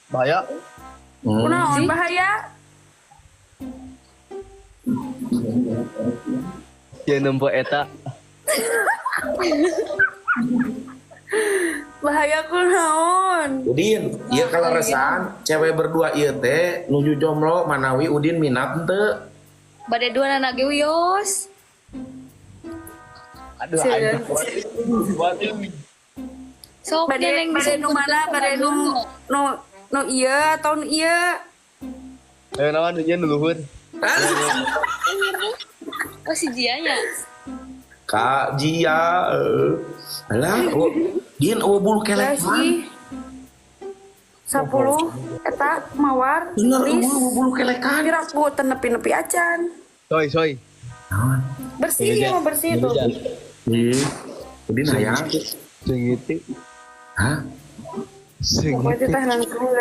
Bahaya. Kunaon bahaya? Ya nempo eta. Bahaya kunaon? Udin, ieu kaleresan cewek berdua ieu teh nuju jomblo manawi Udin minat henteu. Bade dua anak ge wios. Aduh, Ceuh. anjing. Sok Bade neng bade nu mana? Bade nu ieu atau nu ieu? Eh nawan nya nu luhur. Oh si Jianya. Kak Jia, alah, Din eueuh bulu Lah kelek sih. 10 eta mawar. Bener Please. eueuh bulu kelekan. Piraku teu nepi-nepi acan. Soy. Bersih ya mau bersih tuh. Ih, Udin hayang. Sing itu. Hah? Sing Pokoknya teh nangkung